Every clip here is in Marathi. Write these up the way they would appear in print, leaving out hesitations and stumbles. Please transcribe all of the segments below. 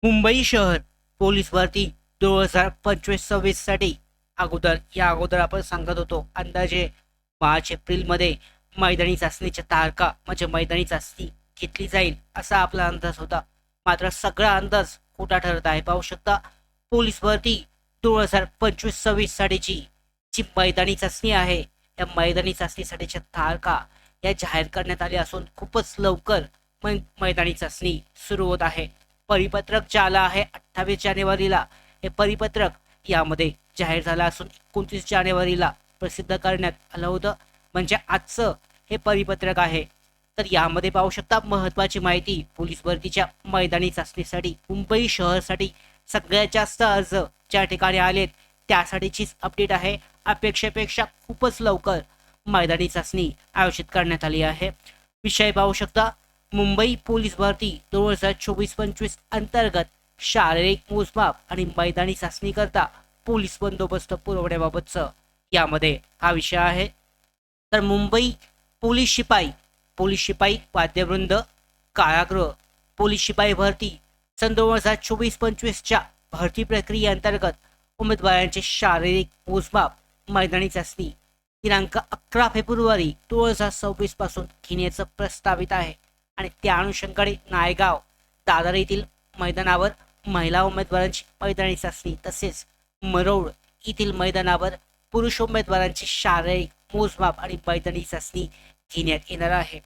मुंबई शहर पोलीस भरती 2025-26 साठी अगोदर आपण सांगत होतो अंदाजे मार्च एप्रिल मध्ये मैदानी चाचणीच्या तारखा म्हणजे मैदानी चाचणी घेतली जाईल असा आपला अंदाज होता. मात्र सगळा अंदाज खोटा ठरत आहे. पाहू शकता पोलीस भरती 2025-26 साठीची जी मैदानी चाचणी आहे या मैदानी चाचणीसाठीच्या तारखा या जाहीर करण्यात आल्या असून खूपच लवकर मैदानी चाचणी सुरू होत आहे. परिपत्रक जे आलं आहे 28 जानेवारीला हे परिपत्रक यामध्ये जाहीर झालं असून 29 जानेवारीला प्रसिद्ध करण्यात आलं होतं. म्हणजे आजचं हे परिपत्रक आहे. तर यामध्ये पाहू शकता महत्त्वाची माहिती पोलीस भरतीच्या मैदानी चाचणीसाठी मुंबई शहरासाठी सगळ्यात जास्त अर्ज ज्या ठिकाणी आलेत त्यासाठीचीच अपडेट आहे. अपेक्षेपेक्षा खूपच लवकर मैदानी चाचणी आयोजित करण्यात आली आहे. विषय पाहू शकता मुंबई पोलीस भरती 2024-25 अंतर्गत शारीरिक मोजमाप आणि मैदानी चाचणी करता पोलीस बंदोबस्त पुरवण्याबाबतचं यामध्ये हा विषय आहे. तर मुंबई पोलीस शिपाई वाद्यवृंद कारागृह पोलीस शिपाई भरती सन 2024-25च्या भरती प्रक्रियेअंतर्गत उमेदवारांचे शारीरिक मोजमाप मैदानी चाचणी दिनांक 11 फेब्रुवारी 2026 पासून घेण्याचं प्रस्तावित आहे. आणि त्या अनुषंगाने नायगाव दादर येथील मैदानावर महिला उमेदवारांची मैदानी चाचणी तसेच मरोळ येथील मैदानावर पुरुष उमेदवारांची शारीरिक मोजमाप आणि मैदानी चाचणी घेण्यात येणार आहे.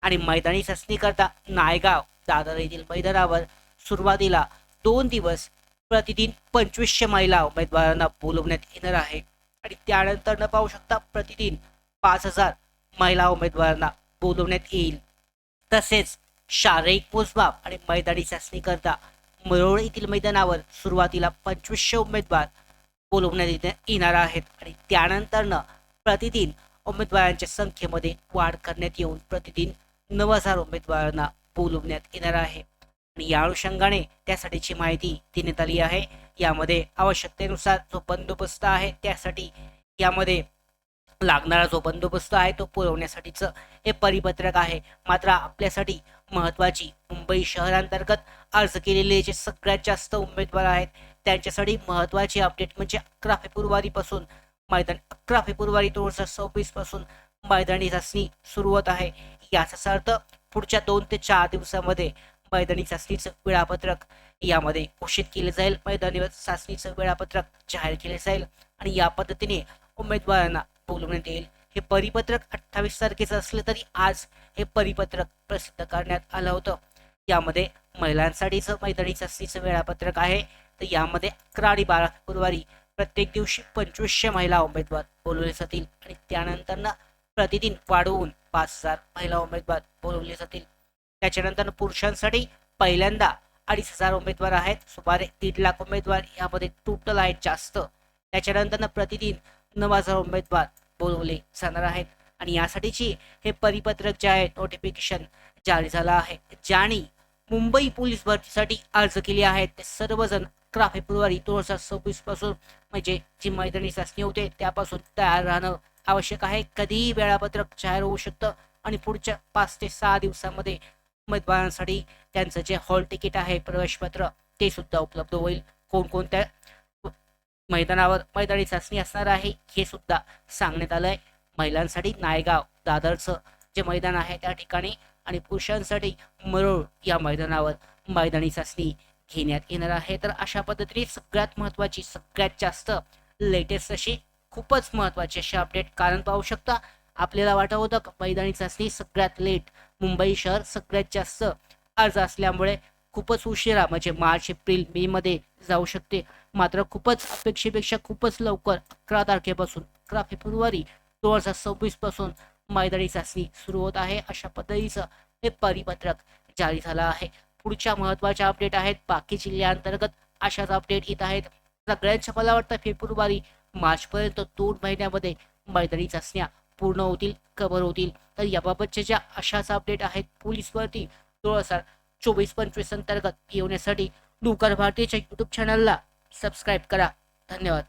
आणि मैदानी चाचणी करता नायगाव दादर येथील मैदानावर सुरुवातीला 2 दिवस प्रतिदिन 2500 महिला उमेदवारांना बोलवण्यात येणार आहे. आणि त्यानंतर न पाहू शकता प्रतिदिन 5000 महिला उमेदवारांना बोलवण्यात येईल. तसेच शारीरिक मोजमाप आणि मैदानी चाचणी करता मरोळ येथील मैदानावर सुरुवातीला 2500 उमेदवार बोलवण्यात येणार आहेत. आणि त्यानंतर प्रतिदिन उमेदवारांच्या संख्येमध्ये वाढ करण्यात येऊन प्रतिदिन 9000 उमेदवारांना बोलवण्यात येणार आहे. आणि या अनुषंगाने त्यासाठीची माहिती देण्यात आली आहे. यामध्ये आवश्यकतेनुसार जो बंदोबस्त आहे त्यासाठी यामध्ये लागणारा जो बंदोबस्त आहे तो पुरवण्यासाठीचं हे परिपत्रक आहे. मात्र आपल्यासाठी महत्त्वाची मुंबई शहरांतर्गत अर्ज केलेले जे सगळ्यात जास्त उमेदवार आहेत त्यांच्यासाठी महत्त्वाची अपडेट म्हणजे 11 फेब्रुवारीपासून 11 फेब्रुवारी 2026 पासून मैदानी चाचणी सुरू होत आहे. याचा अर्थ पुढच्या 2 ते 4 दिवसामध्ये मैदानी चाचणीचं वेळापत्रक यामध्ये घोषित केले जाईल. मैदानी चाचणीचं वेळापत्रक जाहीर केले जाईल आणि या पद्धतीने उमेदवारांना बोलवण्यात येईल. हे परिपत्रक 28 तारखेचं असलं तरी आज हे परिपत्रक प्रसिद्ध करण्यात आलं होतं. यामध्ये महिलांसाठीचं मैदानी चाचणीचं वेळापत्रक आहे. तर यामध्ये 11 आणि 12 फेब्रुवारी प्रत्येक दिवशी 2500 महिला उमेदवार बोलवले जातील आणि त्यानंतर प्रतिदिन वाढवून 5000 महिला उमेदवार बोलवले जातील. त्याच्यानंतर पुरुषांसाठी पहिल्यांदा 2500 उमेदवार आहेत. सुमारे 1.5 लाख उमेदवार यामध्ये टोटल आहेत जास्त. त्याच्यानंतर प्रतिदिन 9000 उमेदवार बोलवले जाणार आहेत. आणि यासाठीची हे परिपत्रक जे आहे नोटिफिकेशन जारी झालं आहे. ज्यांनी मुंबई पोलीस भरतीसाठी अर्ज केले आहेत ते सर्वजण 11 फेब्रुवारी 2026 पासून म्हणजे जी मैदानी चाचणी होते त्यापासून तयार राहणं आवश्यक आहे. कधीही वेळापत्रक जाहीर होऊ शकतं आणि पुढच्या 5 ते 6 दिवसामध्ये उमेदवारांसाठी त्यांचं जे हॉल तिकीट आहे प्रवेशपत्र ते सुद्धा उपलब्ध होईल. कोणकोणत्या मैदानावर मैदानी चाचणी असणार आहे हे सुद्धा सांगण्यात आलंय. महिलांसाठी नायगाव दादरचं जे मैदान आहे त्या ठिकाणी आणि पुरुषांसाठी मरोळ या मैदानावर मैदानी चाचणी घेण्यात येणार आहे. तर अशा पद्धतीने सगळ्यात महत्त्वाची सगळ्यात जास्त लेटेस्ट अशी खूपच महत्त्वाची अशी अपडेट. कारण पाहू शकता आपल्याला वाटत होतं मैदानी चाचणी सगळ्यात लेट मुंबई शहर सगळ्यात जास्त अर्ज असल्यामुळे खूपच उशिरा म्हणजे मार्च एप्रिल मे मध्ये जाऊ शकते. मात्र खूपच अपेक्षेपेक्षा खूपच लवकर 11 तारखेपासून 11 फेब्रुवारी 2026 पासून मैदानी चाचणी सुरू होत आहे. अशा पद्धतीचं हे परिपत्रक जारी झालं आहे. पुढच्या महत्त्वाच्या अपडेट आहेत बाकी जिल्ह्यांतर्गत अशाच अपडेट येत आहेत. सगळ्यांच्या मला वाटतं फेब्रुवारी मार्च पर्यंत 2 महिन्यामध्ये मैदानी चाचण्या पूर्ण होतील कव्हर होतील. तर याबाबतच्या ज्या अशाच अपडेट आहेत पोलीस भरती 2024-25 अंतर्गत येण्यासाठी लवकर भारतीच्या यूट्यूब चॅनलला सबस्क्राईब करा. धन्यवाद.